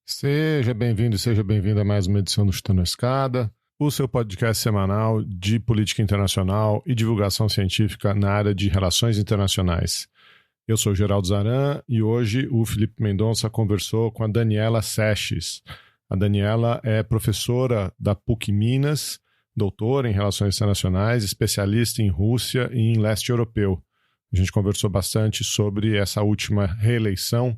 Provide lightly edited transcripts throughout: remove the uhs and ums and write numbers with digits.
Seja bem-vindo e seja bem-vinda a mais uma edição do Chutando a Escada, o seu podcast semanal de política internacional e divulgação científica na área de relações internacionais. Eu sou Geraldo Zaran e hoje o Felipe Mendonça conversou com a Daniela Sesches. A Daniela é professora da PUC Minas, doutora em relações internacionais, especialista em Rússia e em leste europeu. A gente conversou bastante sobre essa última reeleição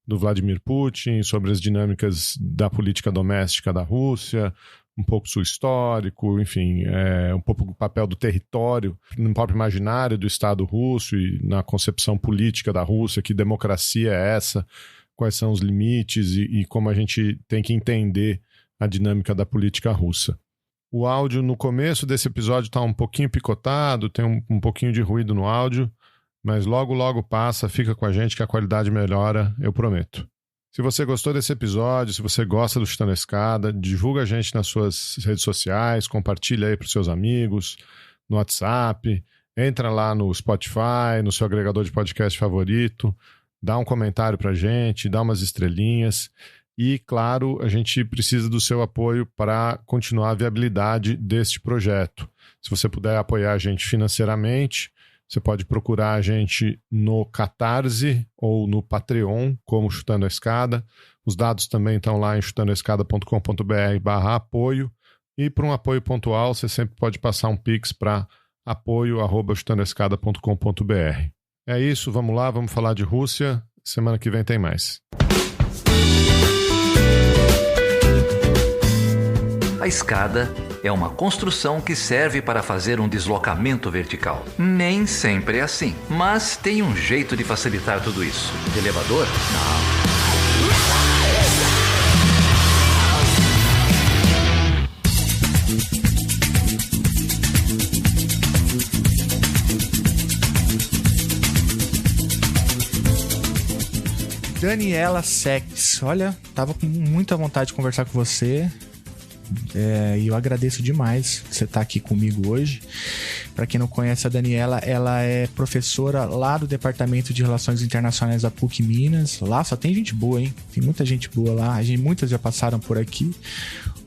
do Vladimir Putin, sobre as dinâmicas da política doméstica da Rússia, um pouco seu histórico, enfim, um pouco do papel do território no próprio imaginário do Estado russo e na concepção política da Rússia, que democracia é essa, quais são os limites e como a gente tem que entender a dinâmica da política russa. O áudio no começo desse episódio está um pouquinho picotado, tem um pouquinho de ruído no áudio, mas logo passa, fica com a gente que a qualidade melhora, eu prometo. Se você gostou desse episódio, se você gosta do Chutando a Escada, divulga a gente nas suas redes sociais, compartilha aí para os seus amigos, no WhatsApp, entra lá no Spotify, no seu agregador de podcast favorito, dá um comentário para a gente, dá umas estrelinhas e, claro, a gente precisa do seu apoio para continuar a viabilidade deste projeto. Se você puder apoiar a gente financeiramente, você pode procurar a gente no Catarse ou no Patreon, como Chutando a Escada. Os dados também estão lá em chutandoaescada.com.br/apoio. E para um apoio pontual, você sempre pode passar um pix para apoio@chutandoaescada.com.br. É isso, vamos lá, vamos falar de Rússia. Semana que vem tem mais. A escada é uma construção que serve para fazer um deslocamento vertical. Nem sempre é assim, mas tem um jeito de facilitar tudo isso. Elevador? Não. Daniela Sesches, olha, tava com muita vontade de conversar com você. E eu agradeço demais você estar aqui comigo hoje. Para quem não conhece a Daniela, ela é professora lá do Departamento de Relações Internacionais da PUC Minas. Lá só tem gente boa, hein? Tem muita gente boa lá. Muitas já passaram por aqui.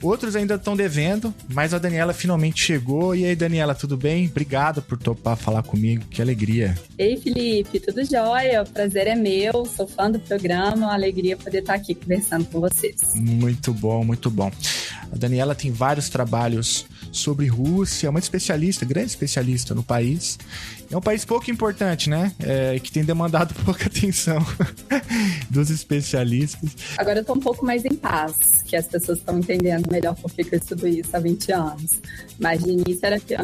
Outros ainda estão devendo, mas a Daniela finalmente chegou. E aí, Daniela, tudo bem? Obrigado por topar falar comigo. Que alegria. Ei, Felipe, tudo jóia? O prazer é meu. Sou fã do programa. Uma alegria poder estar aqui conversando com vocês. Muito bom, muito bom. A Daniela tem vários trabalhos sobre Rússia, é uma especialista, grande especialista no país. É um país pouco importante, né? Que tem demandado pouca atenção dos especialistas. Agora eu tô um pouco mais em paz, que as pessoas estão entendendo melhor por que eu estudo isso há 20 anos. Mas de início era que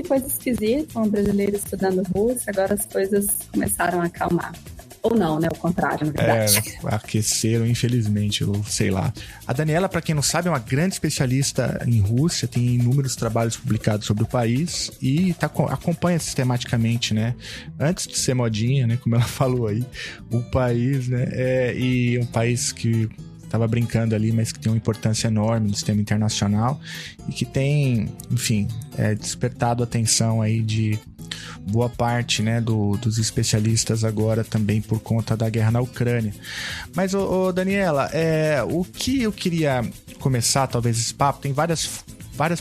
coisa esquisita, um brasileiro estudando Rússia, agora as coisas começaram a acalmar. Ou não, né? O contrário, na verdade. Aqueceram, infelizmente, eu sei lá. A Daniela, para quem não sabe, é uma grande especialista em Rússia, tem inúmeros trabalhos publicados sobre o país e acompanha sistematicamente, né? Antes de ser modinha, né? Como ela falou aí, o país, né? E um país que estava brincando ali, mas que tem uma importância enorme no sistema internacional e que tem, enfim, despertado a atenção aí de boa parte, né, dos especialistas agora também por conta da guerra na Ucrânia. Mas, Daniela, o que eu queria começar, talvez esse papo, tem várias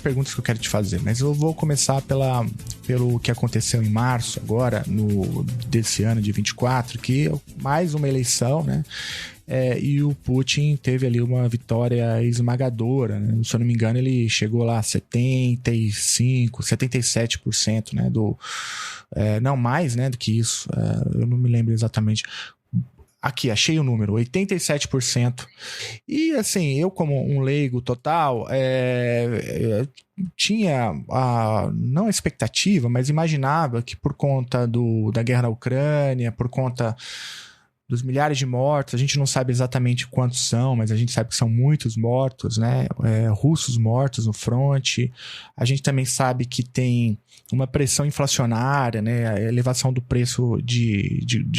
perguntas que eu quero te fazer, mas eu vou começar pelo que aconteceu em março agora, desse ano de 24, que é mais uma eleição, né? E o Putin teve ali uma vitória esmagadora, né? Se eu não me engano, ele chegou lá a 77%, né? Não mais, né, do que isso, eu não me lembro exatamente. Aqui, achei o número, 87%. E assim, eu como um leigo total, tinha, não a expectativa, mas imaginava que por conta da guerra na Ucrânia, por conta dos milhares de mortos, a gente não sabe exatamente quantos são, mas a gente sabe que são muitos mortos, né? Russos mortos no fronte. A gente também sabe que tem uma pressão inflacionária, né? A elevação do preço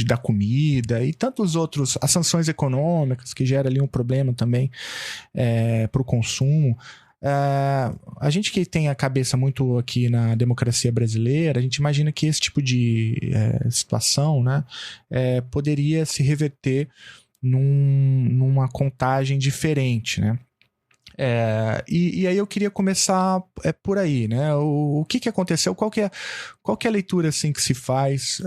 da comida e tantos outros, as sanções econômicas que geram ali um problema também para o consumo. A gente que tem a cabeça muito aqui na democracia brasileira, a gente imagina que esse tipo de situação, né, poderia se reverter numa contagem diferente, né? E aí eu queria começar por aí, né? O que aconteceu? Qual que é a leitura assim, que se faz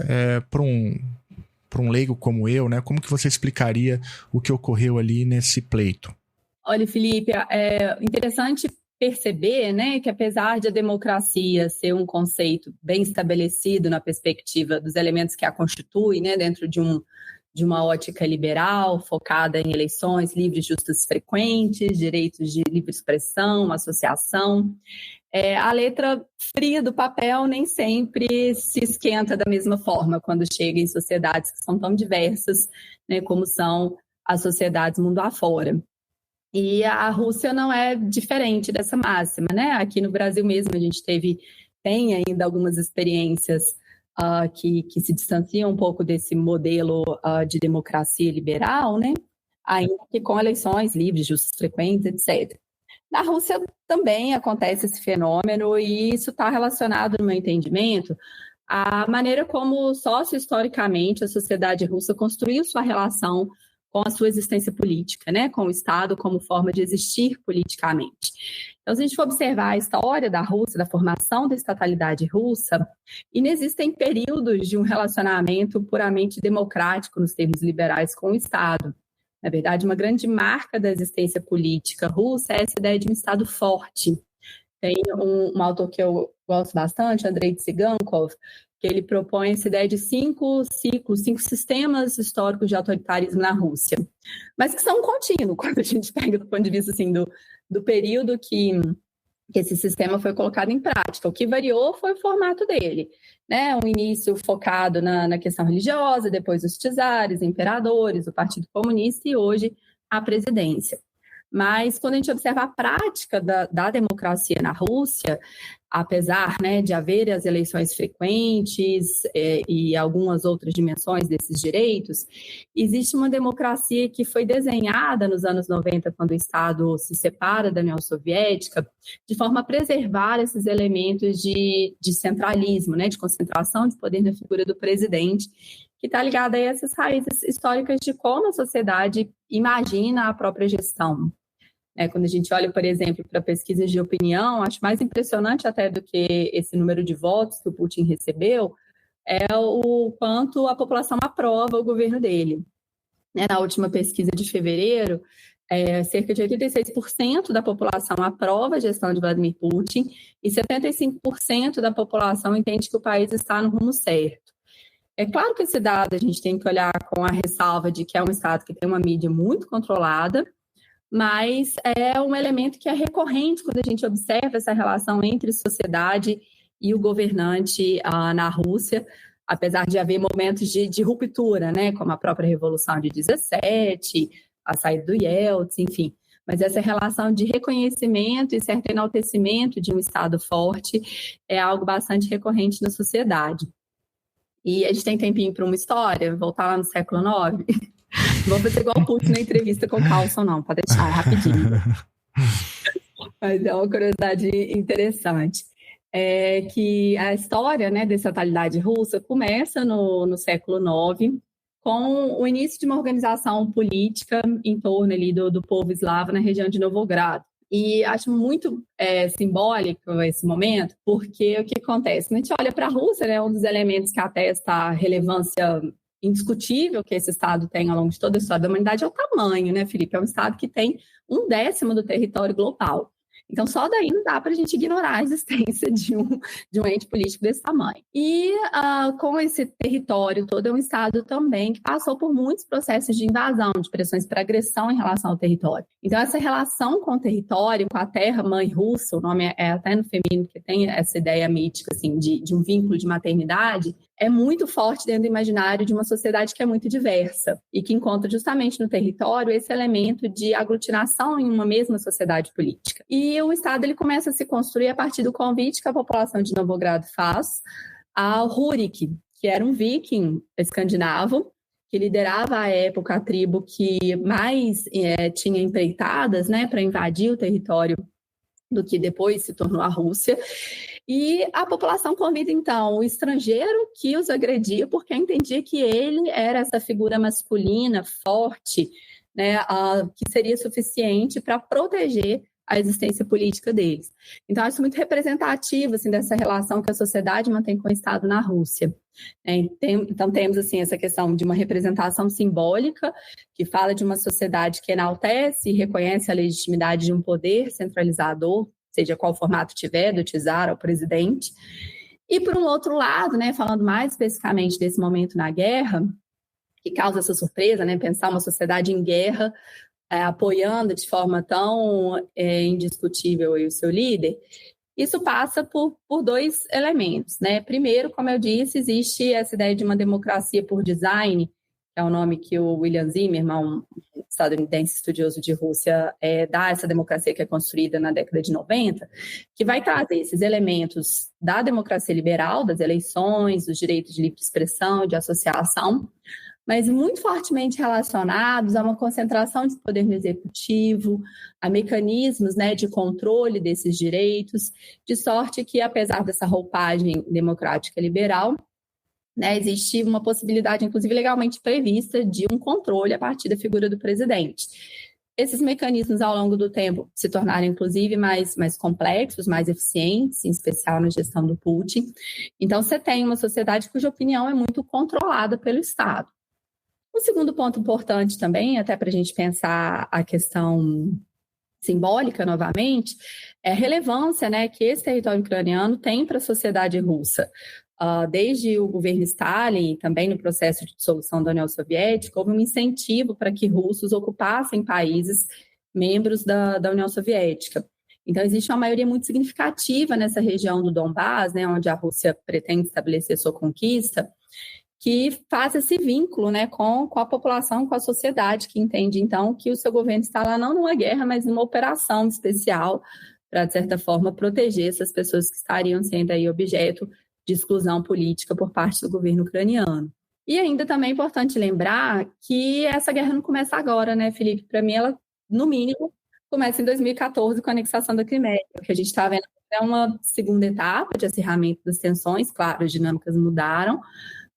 para um leigo como eu, né? Como que você explicaria o que ocorreu ali nesse pleito? Olha, Felipe, é interessante perceber, né, que apesar de a democracia ser um conceito bem estabelecido na perspectiva dos elementos que a constituem, né, dentro de uma ótica liberal, focada em eleições livres, justas e frequentes, direitos de livre expressão, associação, a letra fria do papel nem sempre se esquenta da mesma forma quando chega em sociedades que são tão diversas, né, como são as sociedades mundo afora. E a Rússia não é diferente dessa máxima, né? Aqui no Brasil mesmo a gente tem ainda algumas experiências que se distanciam um pouco desse modelo de democracia liberal, né? Ainda que com eleições livres, justas, frequentes, etc. Na Rússia também acontece esse fenômeno e isso está relacionado, no meu entendimento, à maneira como socio-historicamente a sociedade russa construiu sua relação com a sua existência política, né? Com o Estado como forma de existir politicamente. Então, se a gente for observar a história da Rússia, da formação da estatalidade russa, inexistem períodos de um relacionamento puramente democrático nos termos liberais com o Estado. Na verdade, uma grande marca da existência política russa é essa ideia de um Estado forte. Tem um autor que eu gosto bastante, Andrei Tsigankov, que ele propõe essa ideia de 5 ciclos, 5 sistemas históricos de autoritarismo na Rússia, mas que são contínuos quando a gente pega do ponto de vista assim, do período que esse sistema foi colocado em prática. O que variou foi o formato dele, né? Um início focado na questão religiosa, depois os czares, imperadores, o Partido Comunista e hoje a presidência. Mas quando a gente observa a prática da democracia na Rússia, apesar, né, de haver as eleições frequentes e algumas outras dimensões desses direitos, existe uma democracia que foi desenhada nos anos 90, quando o Estado se separa da União Soviética, de forma a preservar esses elementos de centralismo, né, de concentração de poder na figura do presidente, que está ligada a essas raízes históricas de como a sociedade imagina a própria gestão. Quando a gente olha, por exemplo, para pesquisas de opinião, acho mais impressionante até do que esse número de votos que o Putin recebeu, é o quanto a população aprova o governo dele. Na última pesquisa de fevereiro, cerca de 86% da população aprova a gestão de Vladimir Putin e 75% da população entende que o país está no rumo certo. É claro que esse dado a gente tem que olhar com a ressalva de que é um Estado que tem uma mídia muito controlada, mas é um elemento que é recorrente quando a gente observa essa relação entre sociedade e o governante na Rússia, apesar de haver momentos de ruptura, né, como a própria Revolução de 17, a saída do Yeltsin, enfim. Mas essa relação de reconhecimento e certo enaltecimento de um Estado forte é algo bastante recorrente na sociedade. E a gente tem tempinho para uma história, voltar lá no século IX? Não vou fazer igual o Putin na entrevista com o Carlson, não, pode deixar, rapidinho. Mas é uma curiosidade interessante. É que a história, né, dessa estatalidade russa começa no século IX, com o início de uma organização política em torno ali do povo eslavo na região de Novogrado. E acho muito simbólico esse momento, porque o que acontece? Quando a gente olha para a Rússia, né, um dos elementos que atesta a relevância indiscutível que esse Estado tem ao longo de toda a história da humanidade é o tamanho, né, Felipe? É um Estado que tem 1/10 do território global. Então, só daí não dá para a gente ignorar a existência de um ente político desse tamanho. E com esse território todo, é um Estado também que passou por muitos processos de invasão, de pressões para agressão em relação ao território. Então, essa relação com o território, com a terra-mãe russa, o nome é até no feminino, que tem essa ideia mítica assim, de um vínculo de maternidade, é muito forte dentro do imaginário de uma sociedade que é muito diversa e que encontra justamente no território esse elemento de aglutinação em uma mesma sociedade política. E o Estado ele começa a se construir a partir do convite que a população de Novogrado faz ao Rurik, que era um viking escandinavo, que liderava à época a tribo que mais tinha empreitadas, né, para invadir o território do que depois se tornou a Rússia. E a população convida, então, o estrangeiro que os agredia, porque entendia que ele era essa figura masculina, forte, né, que seria suficiente para proteger a existência política deles. Então, acho muito representativo assim, dessa relação que a sociedade mantém com o Estado na Rússia. Então, temos assim, essa questão de uma representação simbólica, que fala de uma sociedade que enaltece e reconhece a legitimidade de um poder centralizador, seja qual formato tiver, do czar ao presidente. E, por um outro lado, né, falando mais especificamente desse momento na guerra, que causa essa surpresa, né, pensar uma sociedade em guerra, apoiando de forma tão indiscutível o seu líder, isso passa por dois elementos, né? Primeiro, como eu disse, existe essa ideia de uma democracia por design, que é o nome que o William Zimmermann, um estadunidense estudioso de Rússia, dá essa democracia que é construída na década de 90, que vai trazer esses elementos da democracia liberal, das eleições, dos direitos de livre expressão, de associação, mas muito fortemente relacionados a uma concentração de poder no executivo, a mecanismos, né, de controle desses direitos, de sorte que, apesar dessa roupagem democrática liberal, né, existe uma possibilidade, inclusive legalmente prevista, de um controle a partir da figura do presidente. Esses mecanismos, ao longo do tempo, se tornaram, inclusive, mais complexos, mais eficientes, em especial na gestão do Putin. Então, você tem uma sociedade cuja opinião é muito controlada pelo Estado. Um segundo ponto importante também, até para a gente pensar a questão simbólica novamente, é a relevância, né, que esse território ucraniano tem para a sociedade russa. Desde o governo Stalin e também no processo de dissolução da União Soviética, houve um incentivo para que russos ocupassem países membros da União Soviética. Então, existe uma maioria muito significativa nessa região do Donbás, né, onde a Rússia pretende estabelecer sua conquista, que faz esse vínculo, né, com a população, com a sociedade, que entende, então, que o seu governo está lá não numa guerra, mas numa operação especial para, de certa forma, proteger essas pessoas que estariam sendo aí objeto de exclusão política por parte do governo ucraniano. E ainda também é importante lembrar que essa guerra não começa agora, né, Felipe? Para mim, ela, no mínimo, começa em 2014 com a anexação da Crimeia. O que a gente está vendo é uma segunda etapa de acirramento das tensões. Claro, as dinâmicas mudaram,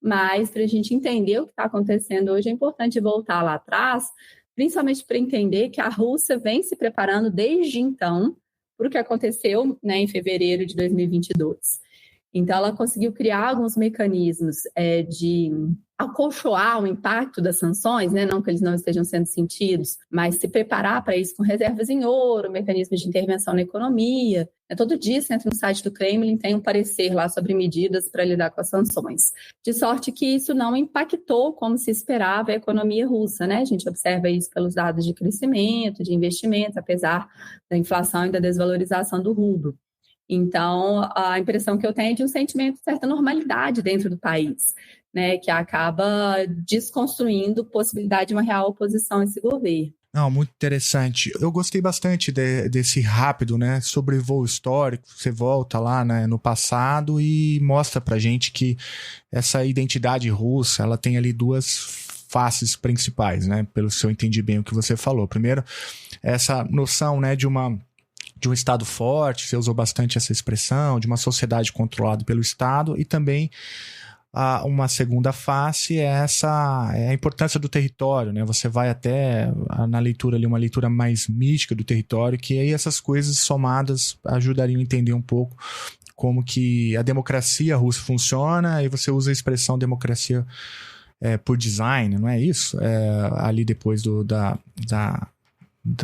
mas para a gente entender o que está acontecendo hoje, é importante voltar lá atrás, principalmente para entender que a Rússia vem se preparando desde então para o que aconteceu, né, em fevereiro de 2022. Então, ela conseguiu criar alguns mecanismos de acolchoar o impacto das sanções, né? Não que eles não estejam sendo sentidos, mas se preparar para isso com reservas em ouro, mecanismos de intervenção na economia. Todo dia, você entra no site do Kremlin, tem um parecer lá sobre medidas para lidar com as sanções. De sorte que isso não impactou como se esperava a economia russa, né? A gente observa isso pelos dados de crescimento, de investimento, apesar da inflação e da desvalorização do rublo. Então, a impressão que eu tenho é de um sentimento de certa normalidade dentro do país, né, que acaba desconstruindo a possibilidade de uma real oposição a esse governo. Não, muito interessante. Eu gostei bastante desse rápido, né, sobrevoo histórico. Você volta lá, né, no passado e mostra pra gente que essa identidade russa, ela tem ali duas faces principais, né, pelo se eu entendi bem o que você falou. Primeiro, essa noção, né, de um Estado forte, você usou bastante essa expressão, de uma sociedade controlada pelo Estado, e também uma segunda face é a importância do território, né? Você vai até na leitura ali, uma leitura mais mística do território, que aí essas coisas somadas ajudariam a entender um pouco como que a democracia russa funciona, e você usa a expressão democracia por design, não é isso? Ali depois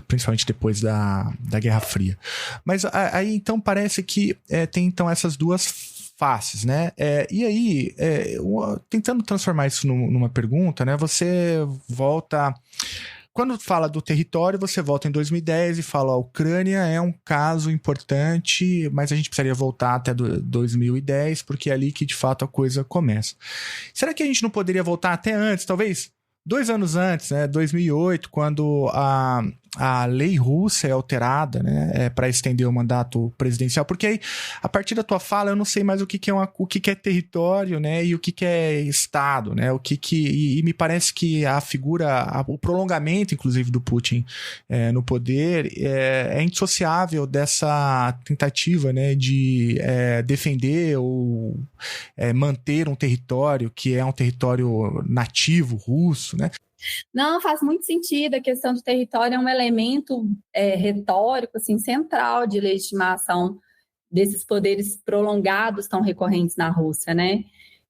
principalmente depois da Guerra Fria. Mas aí então parece que tem então essas duas faces, né? E aí, tentando transformar isso numa pergunta, né? Você volta... Quando fala do território, você volta em 2010 e fala: a Ucrânia é um caso importante, mas a gente precisaria voltar até 2010, porque é ali que de fato a coisa começa. Será que a gente não poderia voltar até antes, talvez 2 anos antes, né, 2008, quando a lei russa é alterada, né, para estender o mandato presidencial, porque aí, a partir da tua fala, eu não sei mais o que é território, né, e o que é Estado, né, e me parece que a figura, o prolongamento, inclusive, do Putin no poder é indissociável dessa tentativa, né, de defender ou manter um território que é um território nativo russo, né? Não, faz muito sentido. A questão do território é um elemento retórico, assim, central de legitimação desses poderes prolongados tão recorrentes na Rússia, né?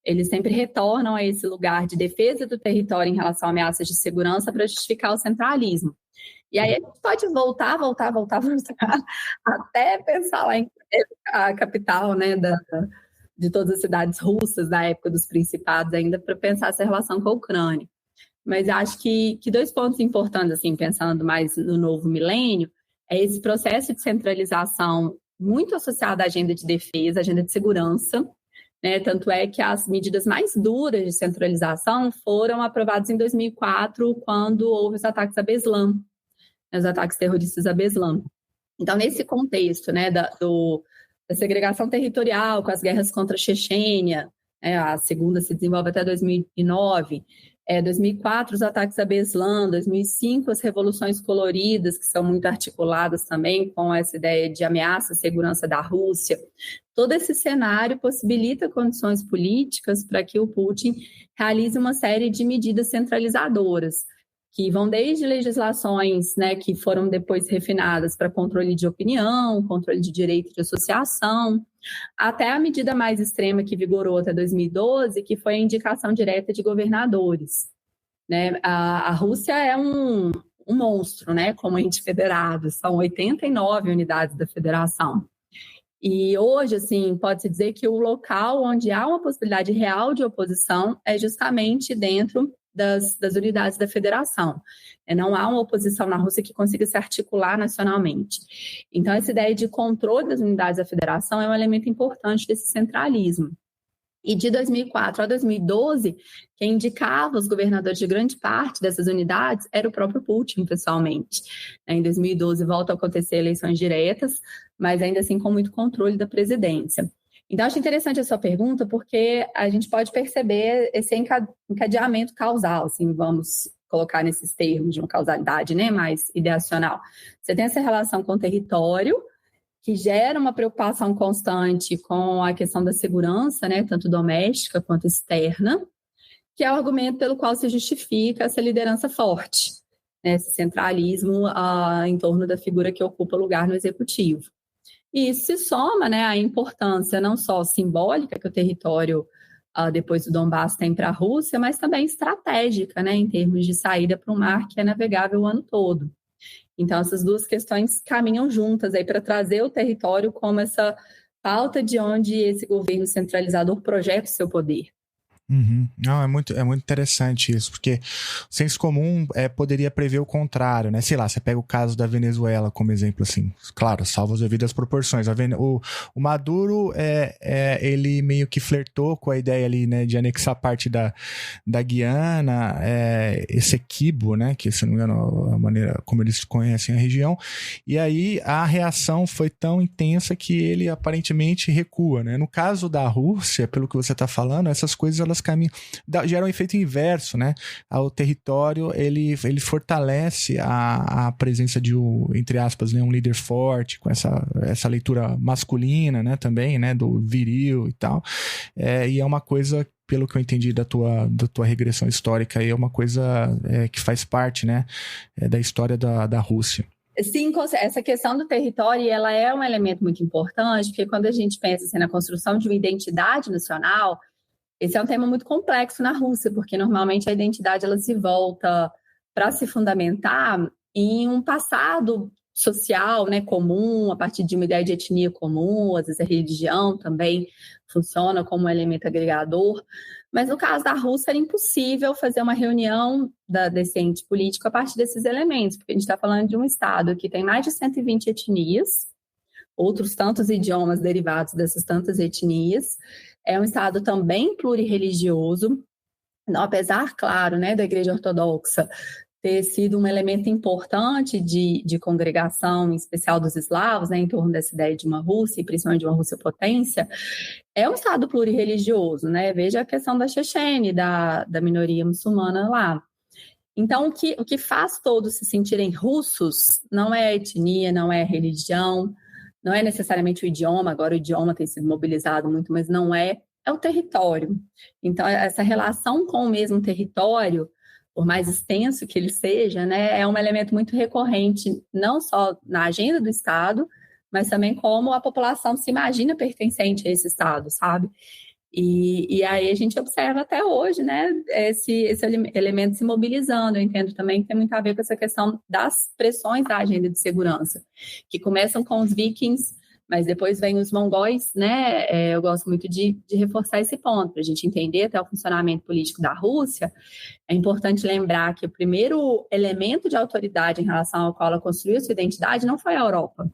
Eles sempre retornam a esse lugar de defesa do território em relação a ameaças de segurança para justificar o centralismo. E aí a gente pode voltar, até pensar lá em a capital, né, de todas as cidades russas da época dos principados, ainda para pensar essa relação com a Ucrânia. Mas acho que 2 pontos importantes, assim, pensando mais no novo milênio, é esse processo de centralização muito associado à agenda de defesa, agenda de segurança, né? Tanto é que as medidas mais duras de centralização foram aprovadas em 2004, quando houve os ataques a Beslan, os ataques terroristas a Beslan. Então, nesse contexto, né, da segregação territorial, com as guerras contra a Chechênia, a segunda se desenvolve até 2009, 2004, os ataques a Beslan, 2005, as revoluções coloridas, que são muito articuladas também com essa ideia de ameaça à segurança da Rússia. Todo esse cenário possibilita condições políticas para que o Putin realize uma série de medidas centralizadoras, que vão desde legislações, né, que foram depois refinadas para controle de opinião, controle de direito de associação, até a medida mais extrema que vigorou até 2012, que foi a indicação direta de governadores, né? A Rússia é um monstro, né, como ente federado, são 89 unidades da federação. E hoje, assim, pode-se dizer que o local onde há uma possibilidade real de oposição é justamente dentro das unidades da federação. Não há uma oposição na Rússia que consiga se articular nacionalmente. Então, essa ideia de controle das unidades da federação é um elemento importante desse centralismo. E de 2004 a 2012, quem indicava os governadores de grande parte dessas unidades era o próprio Putin, pessoalmente. Em 2012, voltam a acontecer eleições diretas, mas ainda assim com muito controle da presidência. Então, acho interessante a sua pergunta, porque a gente pode perceber esse encadeamento causal, assim, vamos colocar nesses termos de uma causalidade, né, mais ideacional. Você tem essa relação com o território, que gera uma preocupação constante com a questão da segurança, né, tanto doméstica quanto externa, que é o argumento pelo qual se justifica essa liderança forte, né, esse centralismo em torno da figura que ocupa lugar no executivo. E isso se soma, né, à importância não só simbólica que o território, depois do Donbass, tem para a Rússia, mas também estratégica, né, em termos de saída para um mar que é navegável o ano todo. Então, essas duas questões caminham juntas aí para trazer o território como essa pauta de onde esse governo centralizador projeta o seu poder. Uhum. Não, é muito interessante isso, porque o senso comum poderia prever o contrário, né? Sei lá, você pega o caso da Venezuela como exemplo, assim, claro, salvo as devidas proporções. O Maduro, ele meio que flertou com a ideia ali, né, de anexar parte da Guiana, Essequibo, né, que, se não me engano, a maneira como eles conhecem a região, e aí a reação foi tão intensa que ele aparentemente recua, né? No caso da Rússia, pelo que você está falando, essas coisas elas caminham, gera um efeito inverso, né? O território, ele fortalece a presença de, entre aspas, né, um líder forte, com essa leitura masculina, né, também, né, do viril e tal, e é uma coisa, pelo que eu entendi da tua regressão histórica, é uma coisa que faz parte, né, da história da Rússia. Sim, essa questão do território, ela é um elemento muito importante, porque quando a gente pensa assim, na construção de uma identidade nacional, esse é um tema muito complexo na Rússia, porque normalmente a identidade ela se volta para se fundamentar em um passado social, né, comum, a partir de uma ideia de etnia comum, às vezes a religião também funciona como um elemento agregador, mas no caso da Rússia era impossível fazer uma reunião desse ente político a partir desses elementos, porque a gente está falando de um estado que tem mais de 120 etnias, outros tantos idiomas derivados dessas tantas etnias. É um estado também plurirreligioso, apesar, claro, né, da Igreja Ortodoxa ter sido um elemento importante de congregação, em especial dos eslavos, né, em torno dessa ideia de uma Rússia, e principalmente de uma Rússia potência, é um Estado plurirreligioso, né? Veja a questão da Chechênia, da minoria muçulmana lá. Então, o que faz todos se sentirem russos não é a etnia, não é a religião, não é necessariamente o idioma, agora o idioma tem sido mobilizado muito, mas não é o território. Então, essa relação com o mesmo território, por mais extenso que ele seja, né, é um elemento muito recorrente, não só na agenda do Estado, mas também como a população se imagina pertencente a esse Estado, sabe? E aí a gente observa até hoje, né, esse elemento se mobilizando. Eu entendo também que tem muito a ver com essa questão das pressões da agenda de segurança, que começam com os vikings, mas depois vem os mongóis, né? Eu gosto muito de reforçar esse ponto, para a gente entender até o funcionamento político da Rússia. É importante lembrar que o primeiro elemento de autoridade em relação ao qual ela construiu sua identidade não foi a Europa,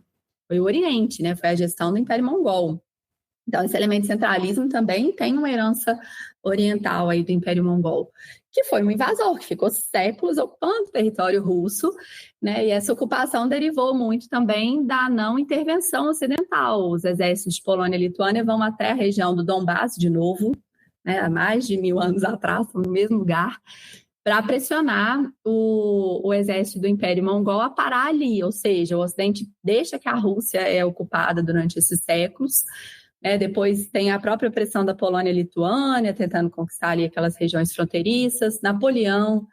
foi o Oriente, né? Foi a gestão do Império Mongol. Então, esse elemento de centralismo também tem uma herança oriental aí do Império Mongol, que foi um invasor, que ficou séculos ocupando o território russo, né? E essa ocupação derivou muito também da não intervenção ocidental. Os exércitos de Polônia e Lituânia vão até a região do Donbass, de novo, né? Há mais de 1000 anos atrás, no mesmo lugar, para pressionar o exército do Império Mongol a parar ali, ou seja, o Ocidente deixa que a Rússia é ocupada durante esses séculos. Depois tem a própria pressão da Polônia e Lituânia, tentando conquistar ali aquelas regiões fronteiriças, Napoleão,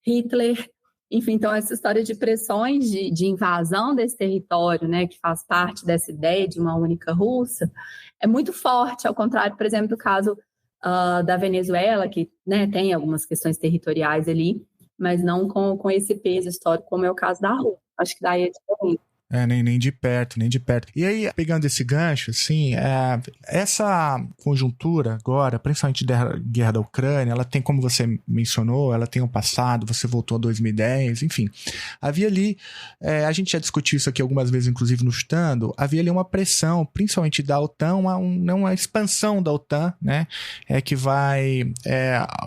Hitler, enfim, então essa história de pressões de invasão desse território, né, que faz parte dessa ideia de uma única Rússia, é muito forte, ao contrário, por exemplo, do caso da Venezuela, que, né, tem algumas questões territoriais ali, mas não com esse peso histórico, como é o caso da Rússia. Acho que daí é diferente. Nem de perto, nem de perto. E aí, pegando esse gancho, assim, essa conjuntura agora, principalmente da guerra da Ucrânia, ela tem, como você mencionou, ela tem um passado, você voltou a 2010, enfim. Havia ali, a gente já discutiu isso aqui algumas vezes, inclusive no Estando, havia ali uma pressão, principalmente da OTAN, uma expansão da OTAN, né, que vai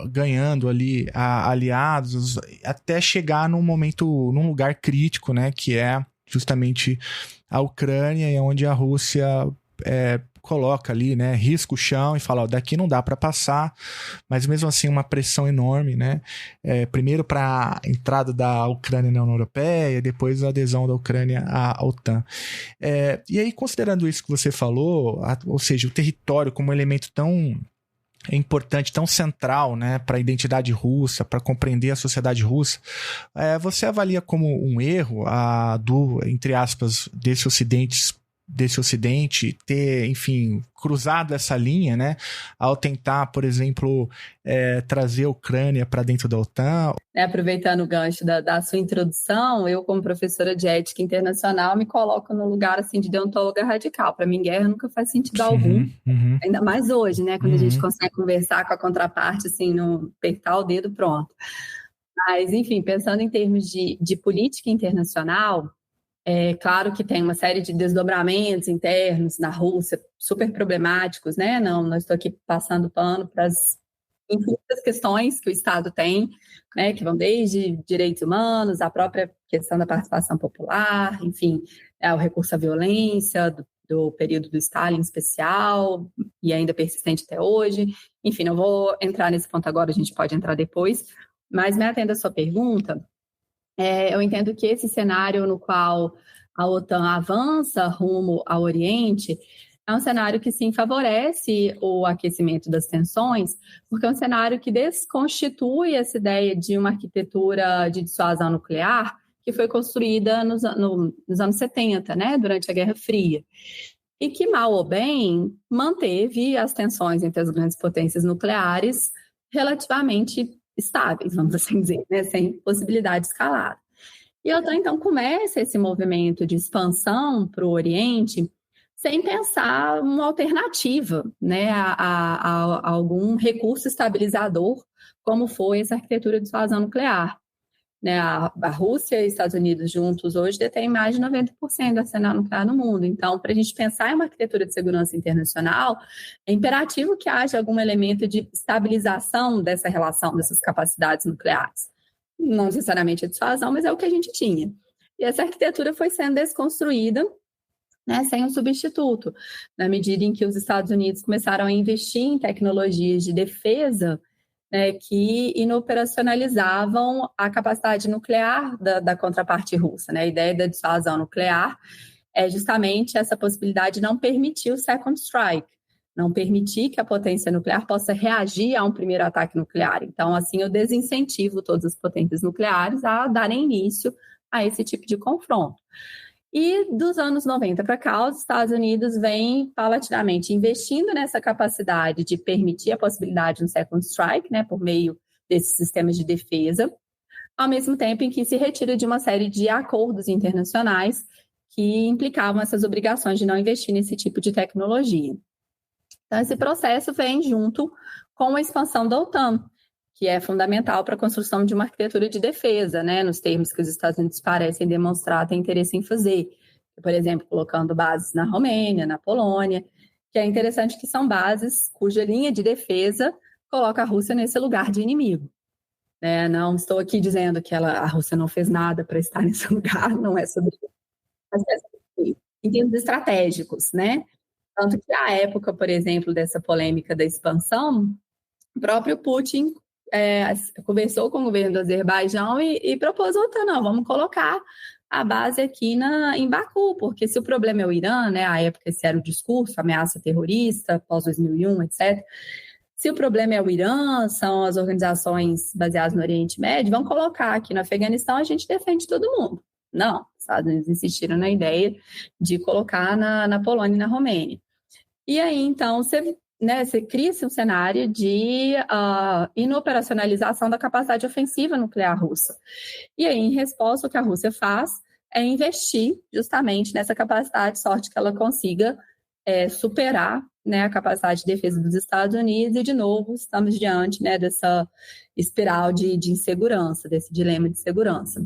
ganhando ali aliados, até chegar num lugar crítico, né, que é justamente a Ucrânia, e onde a Rússia coloca ali, né, risca o chão e fala, daqui não dá para passar, mas mesmo assim uma pressão enorme, né, primeiro para a entrada da Ucrânia na União Europeia, depois a adesão da Ucrânia à OTAN. E aí, considerando isso que você falou, ou seja, o território como elemento tão importante, tão central, né, para a identidade russa, para compreender a sociedade russa, você avalia como um erro entre aspas, desse Ocidente ter, enfim, cruzado essa linha, né, ao tentar, por exemplo, trazer a Ucrânia para dentro da OTAN? Aproveitando o gancho da sua introdução, eu, como professora de ética internacional, me coloco no lugar assim, de deontóloga radical. Para mim, guerra nunca faz sentido algum, ainda mais hoje, né, quando a gente consegue conversar com a contraparte, assim, apertar o dedo, pronto. Mas, enfim, pensando em termos de política internacional, é claro que tem uma série de desdobramentos internos na Rússia super problemáticos, né? Não estou aqui passando pano para as infinitas questões que o Estado tem, né? Que vão desde direitos humanos, a própria questão da participação popular, enfim, o recurso à violência do período do Stalin em especial, e ainda persistente até hoje. Enfim, não vou entrar nesse ponto agora, a gente pode entrar depois, mas me atenda a sua pergunta. Eu entendo que esse cenário no qual a OTAN avança rumo ao Oriente é um cenário que sim favorece o aquecimento das tensões, porque é um cenário que desconstitui essa ideia de uma arquitetura de dissuasão nuclear que foi construída nos anos 70, né, durante a Guerra Fria, e que, mal ou bem, manteve as tensões entre as grandes potências nucleares relativamente estáveis, vamos assim dizer, né? Sem possibilidade de escalada. E a OTAN, então, começa esse movimento de expansão para o Oriente sem pensar uma alternativa, né, a algum recurso estabilizador, como foi essa arquitetura de dissuasão nuclear. Né, a Rússia e os Estados Unidos juntos hoje detêm mais de 90% do arsenal nuclear no mundo. Então, para a gente pensar em uma arquitetura de segurança internacional, é imperativo que haja algum elemento de estabilização dessa relação, dessas capacidades nucleares. não necessariamente a dissuasão, mas é o que a gente tinha. E essa arquitetura foi sendo desconstruída, né, sem um substituto. Na medida em que os Estados Unidos começaram a investir em tecnologias de defesa, né, que inoperacionalizavam a capacidade nuclear da contraparte russa. Né? A ideia da dissuasão nuclear é justamente essa possibilidade de não permitir o second strike, não permitir que a potência nuclear possa reagir a um primeiro ataque nuclear. Então, assim, eu desincentivo todas as potências nucleares a darem início a esse tipo de confronto. E dos anos 90 para cá, os Estados Unidos vêm paulatinamente investindo nessa capacidade de permitir a possibilidade de um second strike, né, por meio desses sistemas de defesa, ao mesmo tempo em que se retira de uma série de acordos internacionais que implicavam essas obrigações de não investir nesse tipo de tecnologia. Então, esse processo vem junto com a expansão da OTAN, que é fundamental para a construção de uma arquitetura de defesa, né, nos termos que os Estados Unidos parecem demonstrar ter interesse em fazer. Por exemplo, colocando bases na Romênia, na Polônia, que é interessante que são bases cuja linha de defesa coloca a Rússia nesse lugar de inimigo. Né? Não estou aqui dizendo que a Rússia não fez nada para estar nesse lugar, não é sobre isso. Mas é sobre isso. Em termos estratégicos, né? Tanto que à época, por exemplo, dessa polêmica da expansão, o próprio Putin conversou com o governo do Azerbaijão e propôs outra, não, vamos colocar a base aqui em Baku, porque se o problema é o Irã, né, à época esse era o discurso, ameaça terrorista, pós-2001, etc., se o problema é o Irã, são as organizações baseadas no Oriente Médio, vamos colocar aqui no Afeganistão, a gente defende todo mundo. Não, os Estados Unidos insistiram na ideia de colocar na Polônia e na Romênia. E aí, então, você cria-se um cenário de inoperacionalização da capacidade ofensiva nuclear russa. E aí, em resposta, o que a Rússia faz é investir justamente nessa capacidade, sorte que ela consiga superar, né, a capacidade de defesa dos Estados Unidos, e, de novo, estamos diante, né, dessa espiral de insegurança, desse dilema de segurança.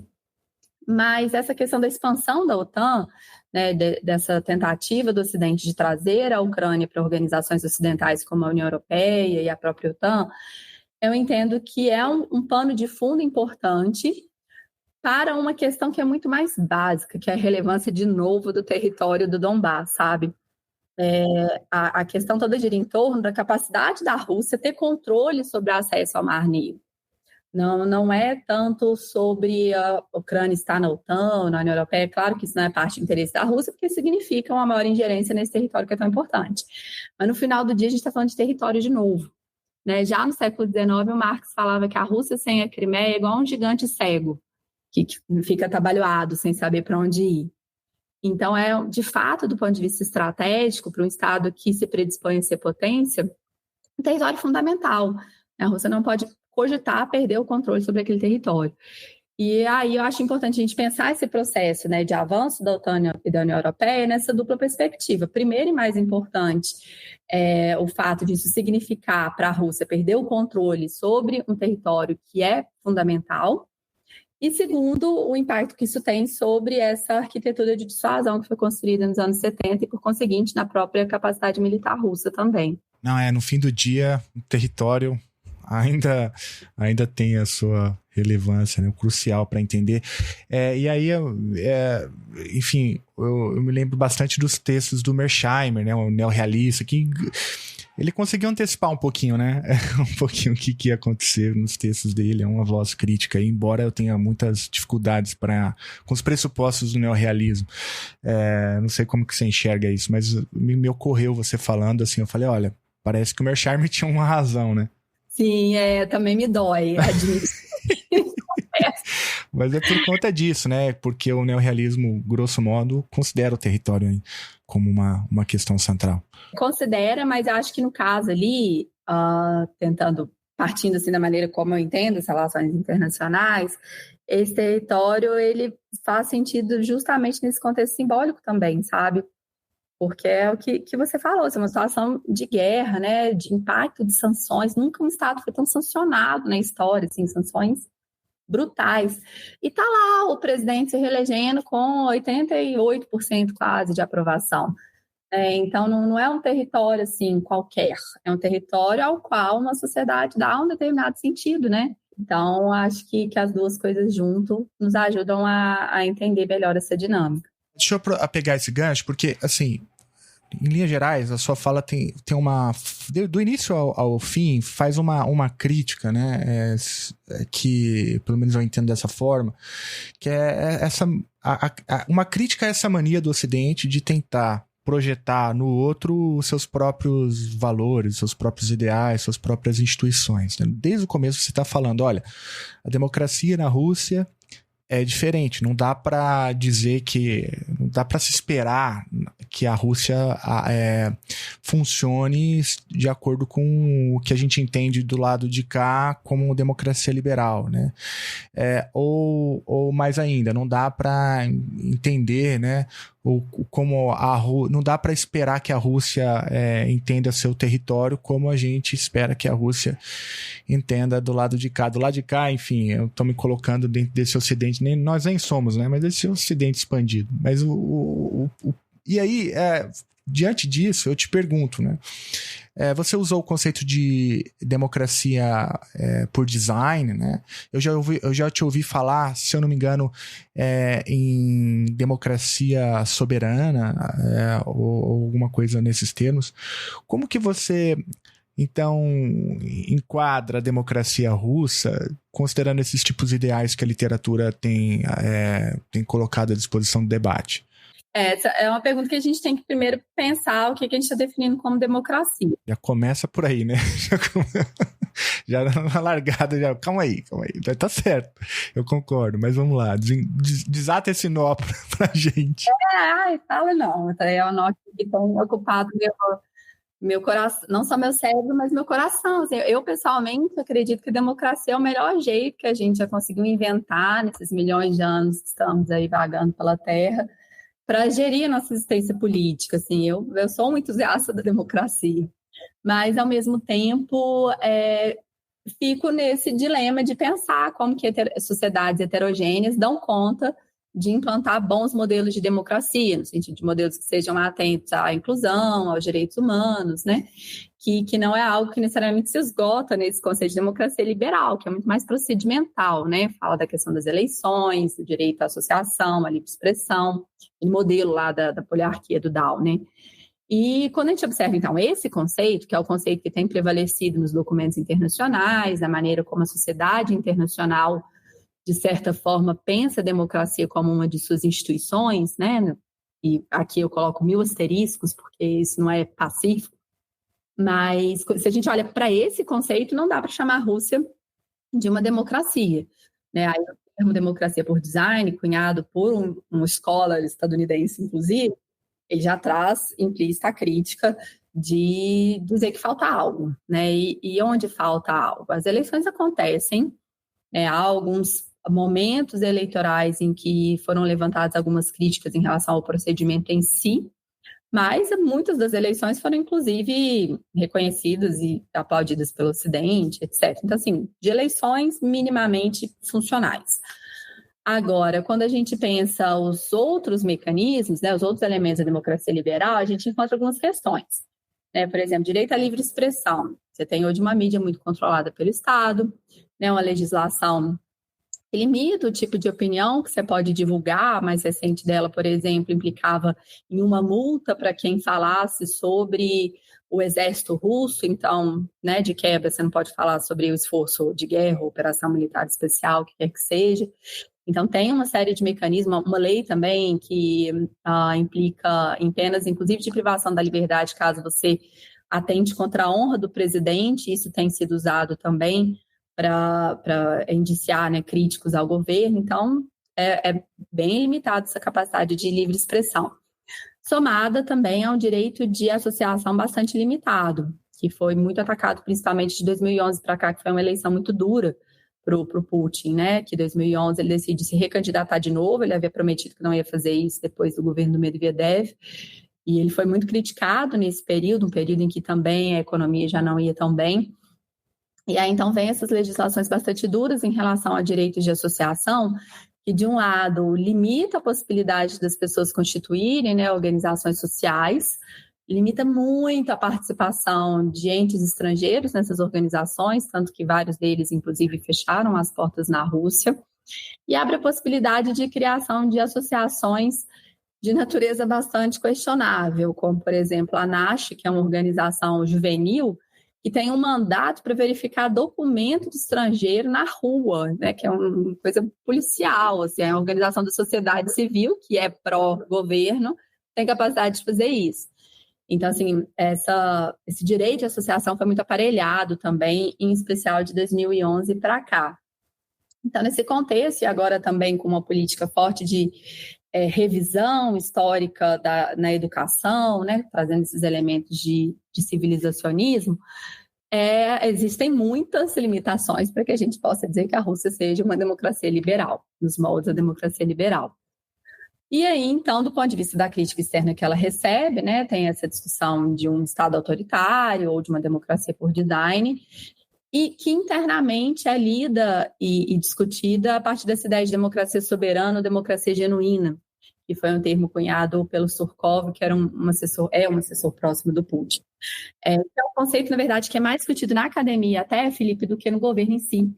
Mas essa questão da expansão da OTAN, né, dessa tentativa do Ocidente de trazer a Ucrânia para organizações ocidentais como a União Europeia e a própria OTAN, eu entendo que é um pano de fundo importante para uma questão que é muito mais básica, que é a relevância, de novo, do território do Donbás, sabe? A questão toda gira em torno da capacidade da Rússia ter controle sobre o acesso ao Mar Negro. Não é tanto sobre a Ucrânia estar na OTAN, na União Europeia. Claro que isso não é parte do interesse da Rússia, porque significa uma maior ingerência nesse território que é tão importante. Mas no final do dia a gente está falando de território de novo. Né? Já no século XIX, o Marx falava que a Rússia sem a Crimeia é igual a um gigante cego, que fica atabalhoado, sem saber para onde ir. Então, de fato, do ponto de vista estratégico, para um Estado que se predispõe a ser potência, um território fundamental. A Rússia não pode cogitar perder o controle sobre aquele território. E aí eu acho importante a gente pensar esse processo, né, de avanço da OTAN e da União Europeia nessa dupla perspectiva. Primeiro e mais importante, o fato disso significar para a Rússia perder o controle sobre um território que é fundamental. E segundo, o impacto que isso tem sobre essa arquitetura de dissuasão que foi construída nos anos 70 e, por conseguinte, na própria capacidade militar russa também. No fim do dia, o território ainda tem a sua relevância, né, crucial para entender. E aí, enfim, eu me lembro bastante dos textos do Mearsheimer, né, o neorrealista, que ele conseguiu antecipar um pouquinho, né? Um pouquinho o que ia acontecer nos textos dele. É uma voz crítica, embora eu tenha muitas dificuldades com os pressupostos do neorrealismo. Não sei como que você enxerga isso, mas me ocorreu você falando assim, eu falei, olha, parece que o Mearsheimer tinha uma razão, né? Sim, também me dói, admito. Mas é por conta disso, né? Porque o neorrealismo, grosso modo, considera o território como uma questão central. Considera, mas acho que no caso ali, partindo assim da maneira como eu entendo as relações internacionais, esse território ele faz sentido justamente nesse contexto simbólico também, sabe? Porque é o que você falou, é uma situação de guerra, né? De impacto de sanções. Nunca um Estado foi tão sancionado na história, assim, sanções brutais. E tá lá o presidente se reelegendo com 88% quase de aprovação. Então, não é um território assim qualquer, é um território ao qual uma sociedade dá um determinado sentido, né? Então, acho que as duas coisas junto nos ajudam a entender melhor essa dinâmica. Deixa eu pegar esse gancho, porque, assim, em linhas gerais, a sua fala tem uma... Do início ao fim, faz uma crítica, né? Que, pelo menos eu entendo dessa forma, que é uma crítica a essa mania do Ocidente de tentar projetar no outro os seus próprios valores, seus próprios ideais, suas próprias instituições, né? Desde o começo você está falando, olha, a democracia na Rússia é diferente, não dá para dizer que... Não dá para se esperar que a Rússia funcione de acordo com o que a gente entende do lado de cá como democracia liberal, né? Ou mais ainda, não dá para entender, né? Como não dá para esperar que a Rússia entenda seu território como a gente espera que a Rússia entenda do lado de cá. Do lado de cá, enfim, eu estou me colocando dentro desse Ocidente, nós nem somos, né? Mas esse Ocidente expandido. Mas e aí, diante disso, eu te pergunto, né? Você usou o conceito de democracia por design, né? Eu já te ouvi falar, se eu não me engano, em democracia soberana, ou alguma coisa nesses termos. Como que você, então, enquadra a democracia russa, considerando esses tipos de ideais que a literatura tem colocado à disposição do debate? Essa é uma pergunta que a gente tem que primeiro pensar o que a gente está definindo como democracia. Já começa por aí, né? Já na largada, já. Calma aí. Tá certo, eu concordo, mas vamos lá. Desata esse nó pra gente. Fala não. É o nó que está ocupado meu coração, não só meu cérebro, mas meu coração. Assim, eu, pessoalmente, acredito que democracia é o melhor jeito que a gente já conseguiu inventar nesses milhões de anos que estamos aí vagando pela Terra, para gerir a nossa existência política. Assim, eu sou um entusiasta da democracia, mas, ao mesmo tempo, fico nesse dilema de pensar como que sociedades heterogêneas dão conta de implantar bons modelos de democracia, no sentido de modelos que sejam atentos à inclusão, aos direitos humanos, né? Que não é algo que necessariamente se esgota nesse conceito de democracia liberal, que é muito mais procedimental, né? Fala da questão das eleições, do direito à associação, à livre expressão, o modelo lá da poliarquia do Dow, né? E quando a gente observa, então, esse conceito, que é o conceito que tem prevalecido nos documentos internacionais, na maneira como a sociedade internacional, de certa forma, pensa a democracia como uma de suas instituições, né? E aqui eu coloco 1000 asteriscos, porque isso não é pacífico, mas se a gente olha para esse conceito, não dá para chamar a Rússia de uma democracia, né? Aí, o termo democracia por design, cunhado por um scholar estadunidense, inclusive, ele já traz implícita a crítica de dizer que falta algo, né? E onde falta algo? As eleições acontecem, há alguns momentos eleitorais em que foram levantadas algumas críticas em relação ao procedimento em si, mas muitas das eleições foram, inclusive, reconhecidas e aplaudidas pelo Ocidente, etc. Então, assim, de eleições minimamente funcionais. Agora, quando a gente pensa os outros mecanismos, né, os outros elementos da democracia liberal, a gente encontra algumas questões. Por exemplo, direito à livre expressão. Você tem hoje uma mídia muito controlada pelo Estado, né, uma legislação que limita o tipo de opinião que você pode divulgar. A mais recente dela, por exemplo, implicava em uma multa para quem falasse sobre o exército russo. Então, né, de quebra, você não pode falar sobre o esforço de guerra, operação militar especial, o que quer que seja. Então, tem uma série de mecanismos, uma lei também que implica em penas, inclusive, de privação da liberdade, caso você atente contra a honra do presidente. Isso tem sido usado também para indiciar, né, críticos ao governo. Então, é bem limitada essa capacidade de livre expressão. Somada também ao direito de associação bastante limitado, que foi muito atacado, principalmente de 2011 para cá, que foi uma eleição muito dura para o Putin, né? Que em 2011 ele decide se recandidatar de novo. Ele havia prometido que não ia fazer isso depois do governo do Medvedev, e ele foi muito criticado nesse período, um período em que também a economia já não ia tão bem. E aí, então, vem essas legislações bastante duras em relação a direitos de associação, que, de um lado, limita a possibilidade das pessoas constituírem, né, organizações sociais, limita muito a participação de entes estrangeiros nessas organizações, tanto que vários deles, inclusive, fecharam as portas na Rússia, e abre a possibilidade de criação de associações de natureza bastante questionável, como, por exemplo, a NASH, que é uma organização juvenil, que tem um mandato para verificar documento de estrangeiro na rua, né, que é uma coisa policial, assim, é uma organização da sociedade civil, que é pró-governo, tem capacidade de fazer isso. Então, assim, esse direito de associação foi muito aparelhado também, em especial de 2011 para cá. Então, nesse contexto, e agora também com uma política forte de revisão histórica na educação, né, trazendo esses elementos de civilizacionismo, existem muitas limitações para que a gente possa dizer que a Rússia seja uma democracia liberal, nos moldes da democracia liberal. E aí, então, do ponto de vista da crítica externa que ela recebe, né, tem essa discussão de um Estado autoritário ou de uma democracia por design, e que internamente é lida e discutida a partir dessa ideia de democracia soberana ou democracia genuína, que foi um termo cunhado pelo Surkov, que era um assessor próximo do Putin. É um conceito, na verdade, que é mais discutido na academia até, Felipe, do que no governo em si.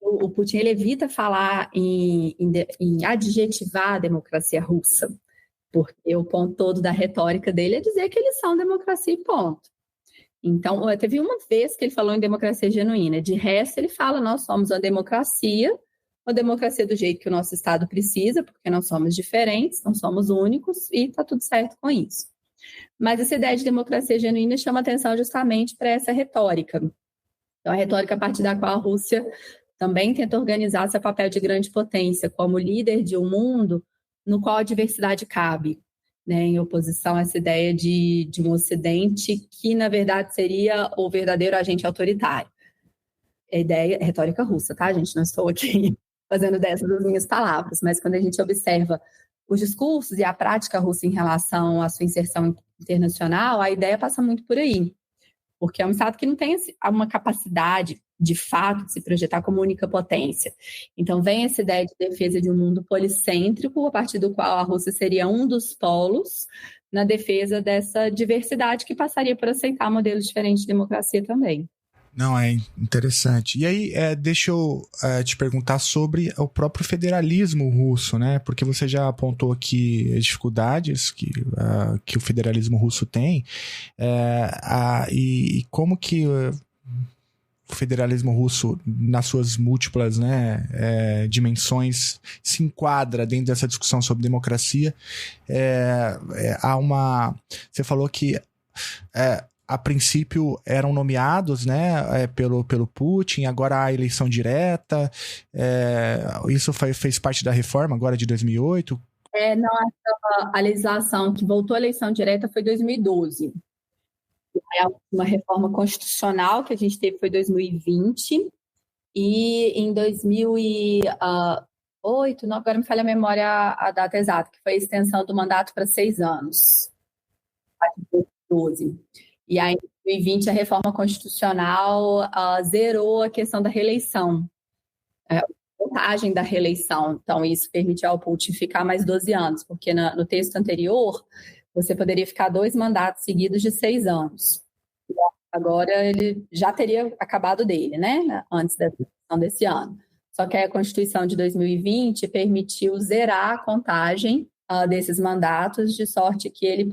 O Putin ele evita falar em adjetivar a democracia russa, porque o ponto todo da retórica dele é dizer que eles são democracia e ponto. Então, teve uma vez que ele falou em democracia genuína, de resto ele fala, nós somos uma democracia do jeito que o nosso Estado precisa, porque nós somos diferentes, não somos únicos, e está tudo certo com isso. Mas essa ideia de democracia genuína chama atenção justamente para essa retórica. Então, a retórica a partir da qual a Rússia também tenta organizar seu papel de grande potência como líder de um mundo no qual a diversidade cabe, né, em oposição a essa ideia de um Ocidente que, na verdade, seria o verdadeiro agente autoritário. A ideia retórica russa, tá, gente? Não estou aqui fazendo dessas as minhas palavras, mas quando a gente observa os discursos e a prática russa em relação à sua inserção internacional, a ideia passa muito por aí, porque é um Estado que não tem uma capacidade, de fato, de se projetar como única potência. Então, vem essa ideia de defesa de um mundo policêntrico, a partir do qual a Rússia seria um dos polos na defesa dessa diversidade que passaria por aceitar modelos diferentes de democracia também. Não, é interessante. E aí, deixa eu te perguntar sobre o próprio federalismo russo, né? Porque você já apontou aqui as dificuldades que o federalismo russo tem, e como que o federalismo russo, nas suas múltiplas, né, dimensões, se enquadra dentro dessa discussão sobre democracia. Você falou que a princípio eram nomeados, né, pelo Putin, agora há eleição direta, isso fez parte da reforma agora de 2008? Não, a legislação que voltou à eleição direta foi 2012. A última reforma constitucional que a gente teve foi 2020, e em 2008, não, agora me falha a memória a data exata, que foi a extensão do mandato para 6 anos, 2012. E aí, em 2020, a reforma constitucional zerou a questão da reeleição, a contagem da reeleição. Então, isso permitiu ao Putin ficar mais 12 anos, porque no texto anterior, você poderia ficar 2 mandatos seguidos de 6 anos. Agora, ele já teria acabado dele, né? Antes da eleição desse ano. Só que a Constituição de 2020 permitiu zerar a contagem desses mandatos, de sorte que ele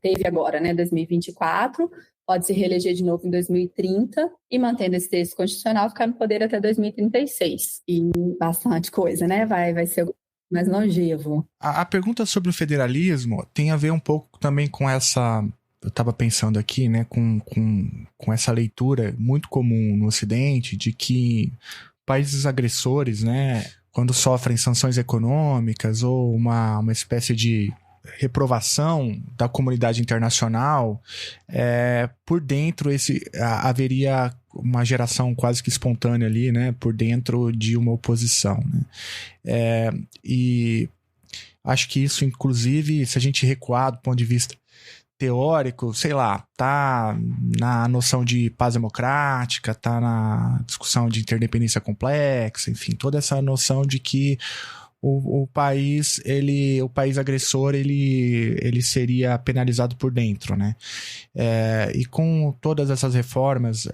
teve agora, né, 2024, pode se reeleger de novo em 2030 e, mantendo esse texto constitucional, ficar no poder até 2036. E bastante coisa, né? Vai ser mais longevo. A pergunta sobre o federalismo tem a ver um pouco também com essa... Eu estava pensando aqui, né, com essa leitura muito comum no Ocidente de que países agressores, né, quando sofrem sanções econômicas ou uma espécie de reprovação da comunidade internacional, por dentro haveria uma geração quase que espontânea ali, né, por dentro de uma oposição, né? E acho que isso, inclusive, se a gente recuar do ponto de vista teórico, sei lá, tá na noção de paz democrática, tá na discussão de interdependência complexa, enfim, toda essa noção de que o país agressor ele seria penalizado por dentro, né? E com todas essas reformas,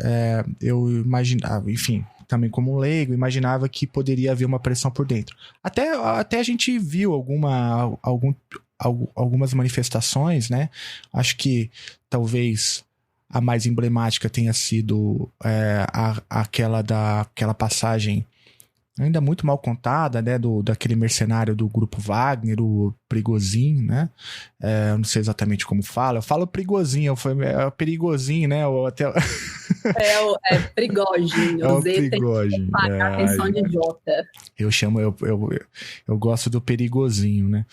eu imaginava, enfim, também como um leigo, imaginava que poderia haver uma pressão por dentro. Até a gente viu algumas manifestações, né? Acho que talvez a mais emblemática tenha sido aquela passagem ainda muito mal contada, né, daquele mercenário do grupo Wagner, o Prigozhin, né? Eu não sei exatamente como fala. Eu falo Prigozhin, é perigosinho, né? É Prigozhin. É o Prigozhin. Atenção de Jota. Eu gosto do perigosinho, né?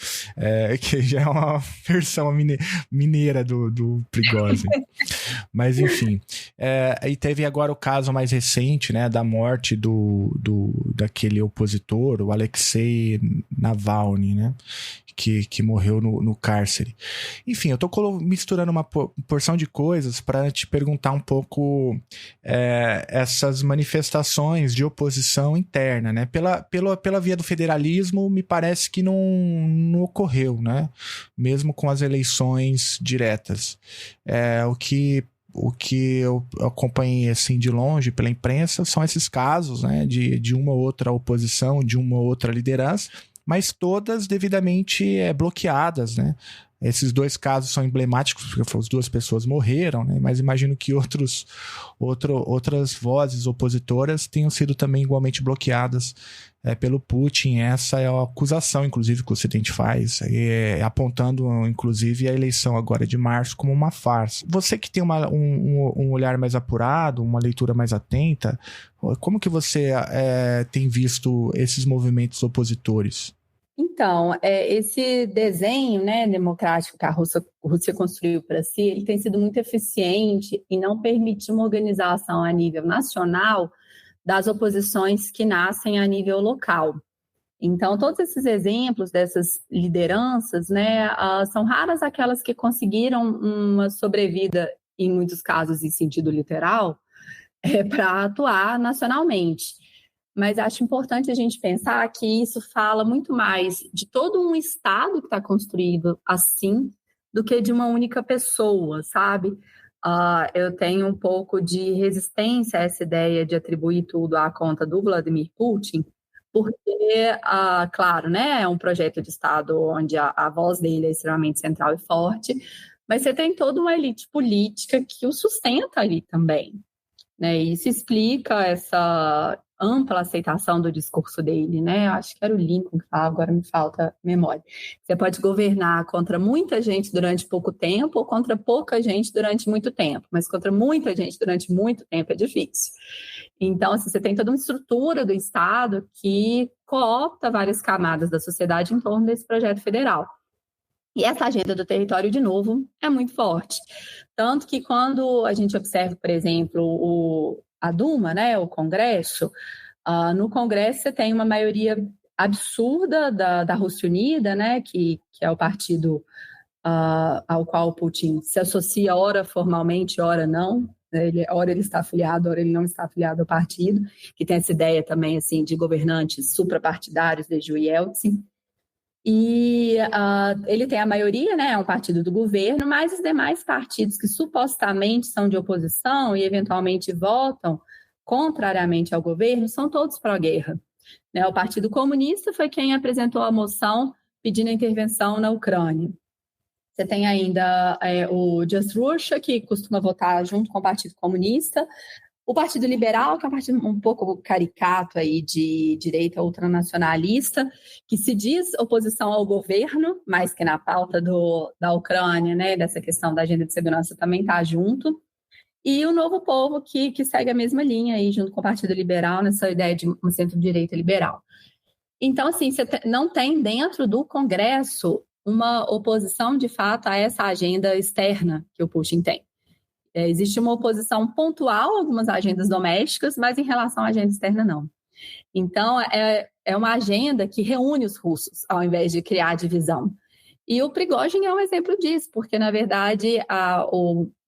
Que já é uma versão mineira do Prigozhin. Mas, enfim. E teve agora o caso mais recente, né? Da morte daquele opositor, o Alexei Navalny, né? Que morreu no cárcere. Enfim, eu tô misturando uma porção de coisas para te perguntar um pouco essas manifestações de oposição interna, né? Pela via do federalismo, me parece que não ocorreu, né? Mesmo com as eleições diretas. O que eu acompanhei assim de longe pela imprensa são esses casos, né? De uma ou outra oposição, de uma ou outra liderança, mas todas devidamente bloqueadas, né? Esses 2 casos são emblemáticos, porque as 2 pessoas morreram, né? Mas imagino que outras vozes opositoras tenham sido também igualmente bloqueadas pelo Putin. Essa é a acusação, inclusive, que o Ocidente faz, apontando, inclusive, a eleição agora de março como uma farsa. Você que tem um olhar mais apurado, uma leitura mais atenta, como que você tem visto esses movimentos opositores? Então, esse desenho, né, democrático que a Rússia construiu para si, ele tem sido muito eficiente e não permite uma organização a nível nacional das oposições que nascem a nível local. Então, todos esses exemplos dessas lideranças, né, são raras aquelas que conseguiram uma sobrevida, em muitos casos em sentido literal, para atuar nacionalmente. Mas acho importante a gente pensar que isso fala muito mais de todo um Estado que está construído assim do que de uma única pessoa, sabe? Eu tenho um pouco de resistência a essa ideia de atribuir tudo à conta do Vladimir Putin, porque, claro, né, é um projeto de Estado onde a voz dele é extremamente central e forte, mas você tem toda uma elite política que o sustenta ali também, né? E isso explica essa ampla aceitação do discurso dele, né? Eu acho que era o Lincoln que falava, agora me falta memória. Você pode governar contra muita gente durante pouco tempo ou contra pouca gente durante muito tempo, mas contra muita gente durante muito tempo é difícil. Então, assim, você tem toda uma estrutura do Estado que coopta várias camadas da sociedade em torno desse projeto federal. E essa agenda do território, de novo, é muito forte. Tanto que quando a gente observa, por exemplo, a Duma, né, o Congresso, no Congresso você tem uma maioria absurda da Rússia Unida, né, que é o partido ao qual o Putin se associa, ora formalmente, ora não. Ora ele está afiliado, ora ele não está afiliado ao partido, que tem essa ideia também assim, de governantes suprapartidários desde o Yeltsin. E ele tem a maioria, né, é um partido do governo, mas os demais partidos que supostamente são de oposição e eventualmente votam contrariamente ao governo são todos pró-guerra. Né? O Partido Comunista foi quem apresentou a moção pedindo a intervenção na Ucrânia. Você tem ainda o Just Russia, que costuma votar junto com o Partido Comunista. O Partido Liberal, que é um partido um pouco caricato aí de direita ultranacionalista, que se diz oposição ao governo, mais que na pauta da Ucrânia, né, dessa questão da agenda de segurança também está junto. E o Novo Povo, que segue a mesma linha aí, junto com o Partido Liberal, nessa ideia de um centro-direita liberal. Então, assim, você não tem dentro do Congresso uma oposição, de fato, a essa agenda externa que o Putin tem. Existe uma oposição pontual a algumas agendas domésticas, mas em relação à agenda externa, não. Então, é uma agenda que reúne os russos, ao invés de criar divisão. E o Prigozhin é um exemplo disso, porque, na verdade, a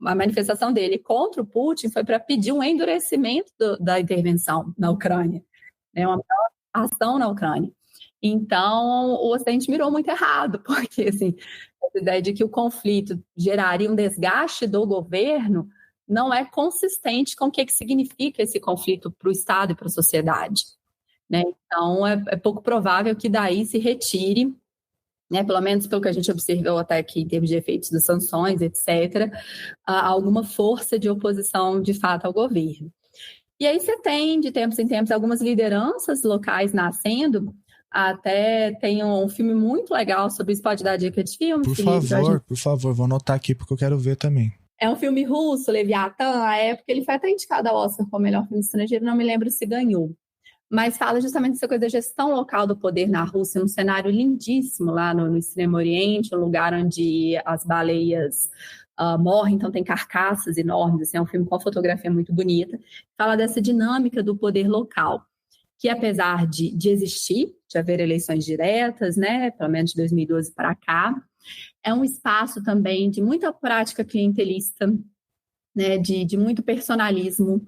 manifestação dele contra o Putin foi para pedir um endurecimento da intervenção na Ucrânia, né, uma ação na Ucrânia. Então, o Ocidente mirou muito errado, porque assim, a ideia de que o conflito geraria um desgaste do governo não é consistente com o que significa esse conflito para o Estado e para a sociedade, né? Então, é pouco provável que daí se retire, né, pelo menos pelo que a gente observou até aqui em termos de efeitos das sanções, etc., alguma força de oposição de fato ao governo. E aí você tem, de tempos em tempos, algumas lideranças locais nascendo. Até tem um filme muito legal sobre isso, pode dar dica de filme? Por favor, vou anotar aqui porque eu quero ver também. É um filme russo, Leviatã, à época ele foi até indicado ao Oscar como melhor filme estrangeiro, não me lembro se ganhou. Mas fala justamente dessa coisa da gestão local do poder na Rússia, num cenário lindíssimo lá no Extremo Oriente, um lugar onde as baleias morrem, então tem carcaças enormes, assim, é um filme com uma fotografia muito bonita. Fala dessa dinâmica do poder local, que apesar de existir, de haver eleições diretas, né, pelo menos de 2012 para cá, é um espaço também de muita prática clientelista, né, de muito personalismo,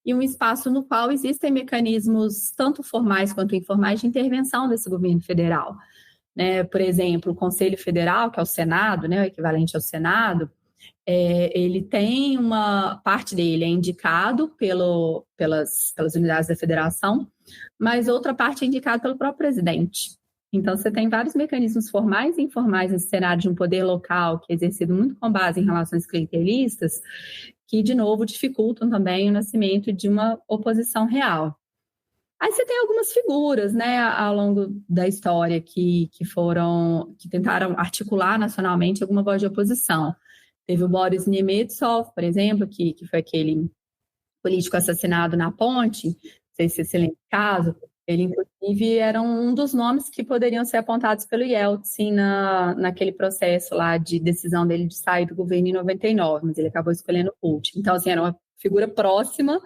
e um espaço no qual existem mecanismos tanto formais quanto informais de intervenção desse governo federal. Né? Por exemplo, o Conselho Federal, que é o Senado, né, o equivalente ao Senado, ele tem uma parte dele é indicado pelas unidades da federação, mas outra parte é indicada pelo próprio presidente. Então, você tem vários mecanismos formais e informais nesse cenário de um poder local que é exercido muito com base em relações clientelistas, que, de novo, dificultam também o nascimento de uma oposição real. Aí você tem algumas figuras, né, ao longo da história que tentaram articular nacionalmente alguma voz de oposição. Teve o Boris Nemetsov, por exemplo, que foi aquele político assassinado na ponte, não sei se você lembra do caso. Ele, inclusive, era um dos nomes que poderiam ser apontados pelo Yeltsin naquele processo lá de decisão dele de sair do governo em 99, mas ele acabou escolhendo o Putin. Então, assim, era uma figura próxima,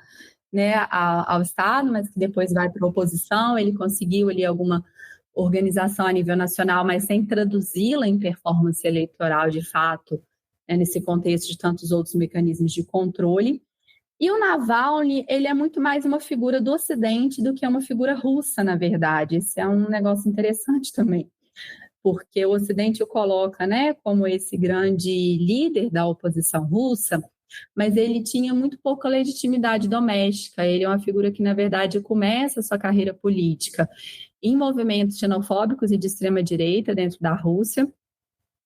né, ao Estado, mas que depois vai para a oposição. Ele conseguiu ali alguma organização a nível nacional, mas sem traduzi-la em performance eleitoral de fato, né, nesse contexto de tantos outros mecanismos de controle. E o Navalny, ele é muito mais uma figura do Ocidente do que uma figura russa, na verdade. Esse é um negócio interessante também, porque o Ocidente o coloca, né, como esse grande líder da oposição russa, mas ele tinha muito pouca legitimidade doméstica. Ele é uma figura que, na verdade, começa a sua carreira política em movimentos xenofóbicos e de extrema-direita dentro da Rússia,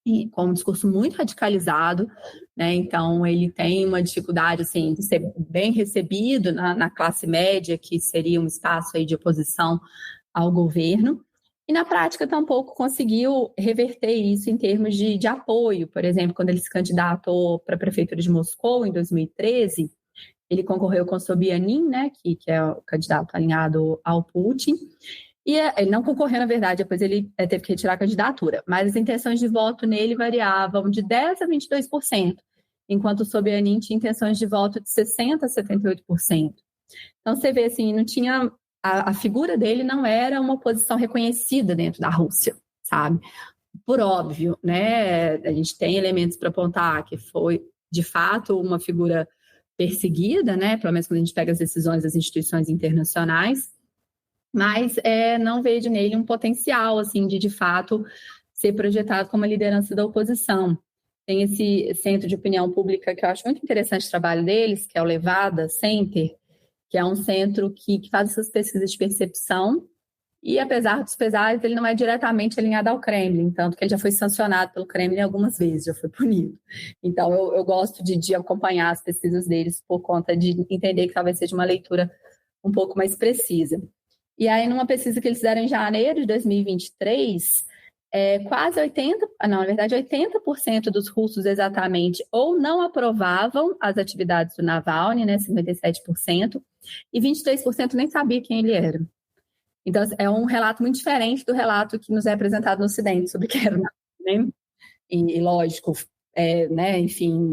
e com um discurso muito radicalizado, né? Então ele tem uma dificuldade assim, de ser bem recebido na classe média, que seria um espaço aí de oposição ao governo, e na prática tampouco conseguiu reverter isso em termos de apoio. Por exemplo, quando ele se candidatou para a prefeitura de Moscou em 2013, ele concorreu com Sobyanin, né, que é o candidato alinhado ao Putin. E ele não concorreu, na verdade, depois ele teve que retirar a candidatura. Mas as intenções de voto nele variavam de 10% a 22%, enquanto o Sobyanin tinha intenções de voto de 60% a 78%. Então, você vê, assim, não tinha... A figura dele não era uma oposição reconhecida dentro da Rússia, sabe? Por óbvio, né? A gente tem elementos para apontar que foi, de fato, uma figura perseguida, né? Pelo menos quando a gente pega as decisões das instituições internacionais, mas não vejo nele um potencial, assim, de fato, ser projetado como a liderança da oposição. Tem esse centro de opinião pública que eu acho muito interessante o trabalho deles, que é o Levada Center, que é um centro que faz essas pesquisas de percepção, e apesar dos pesares, ele não é diretamente alinhado ao Kremlin, tanto que ele já foi sancionado pelo Kremlin algumas vezes, já foi punido. Então, eu gosto de acompanhar as pesquisas deles por conta de entender que talvez seja uma leitura um pouco mais precisa. E aí, numa pesquisa que eles fizeram em janeiro de 2023, quase 80% dos russos exatamente ou não aprovavam as atividades do Navalny, né, 57%, e 23% nem sabia quem ele era. Então, é um relato muito diferente do relato que nos é apresentado no Ocidente sobre quem era o Navalny, né? E lógico, né, enfim,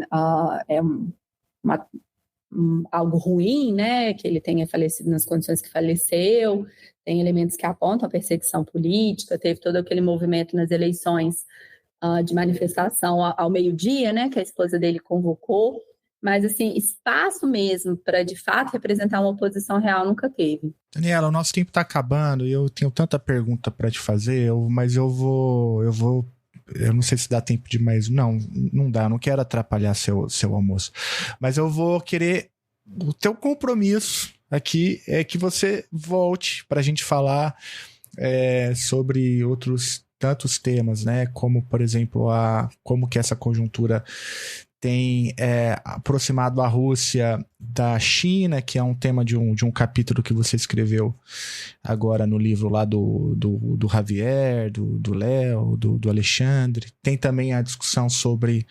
algo ruim, né, que ele tenha falecido nas condições que faleceu, tem elementos que apontam a perseguição política, teve todo aquele movimento nas eleições de manifestação ao meio-dia, né, que a esposa dele convocou, Mas, assim, espaço mesmo para, de fato, representar uma oposição real nunca teve. Daniela, o nosso tempo está acabando e eu tenho tanta pergunta para te fazer, mas eu não sei se dá tempo de mais. Não dá, não quero atrapalhar seu almoço. Mas eu vou querer. O teu compromisso aqui é que você volte para a gente falar sobre outros tantos temas, né? Como, por exemplo, como que essa conjuntura tem aproximado a Rússia da China, que é um tema de um capítulo que você escreveu agora no livro lá do Javier, do Léo, do Alexandre. Tem também a discussão sobre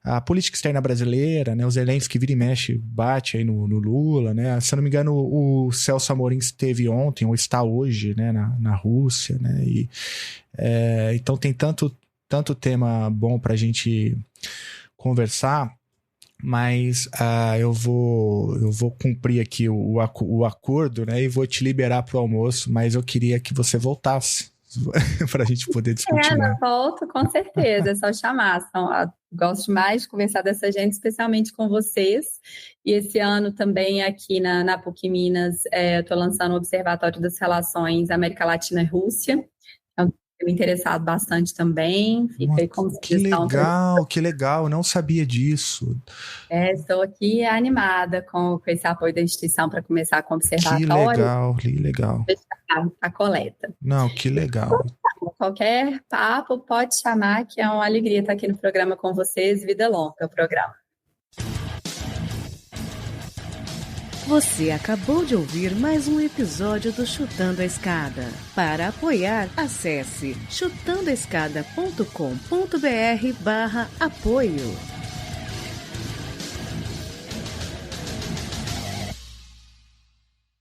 a política externa brasileira, né? O Zelensky vira e mexe, bate aí no Lula, né? Se eu não me engano, o Celso Amorim esteve ontem, ou está hoje, né? na Rússia, né? Então tem tanto tema bom pra gente conversar, mas eu vou cumprir aqui o acordo, né, e vou te liberar para o almoço, mas eu queria que você voltasse para a gente poder discutir. Eu volto, com certeza, é só chamar. Gosto demais de conversar dessa agenda, especialmente com vocês. E esse ano também aqui na PUC Minas, eu estou lançando o Observatório das Relações América Latina e Rússia. Me interessado bastante também. Fica aí como sugestão. Que legal, eu não sabia disso. Estou aqui animada com esse apoio da instituição para começar com o observatório. Que legal. A coleta. Não, que legal. Qualquer papo pode chamar, que é uma alegria estar aqui no programa com vocês. Vida longa o programa. Você acabou de ouvir mais um episódio do Chutando a Escada. Para apoiar, acesse chutandoaescada.com.br/apoio.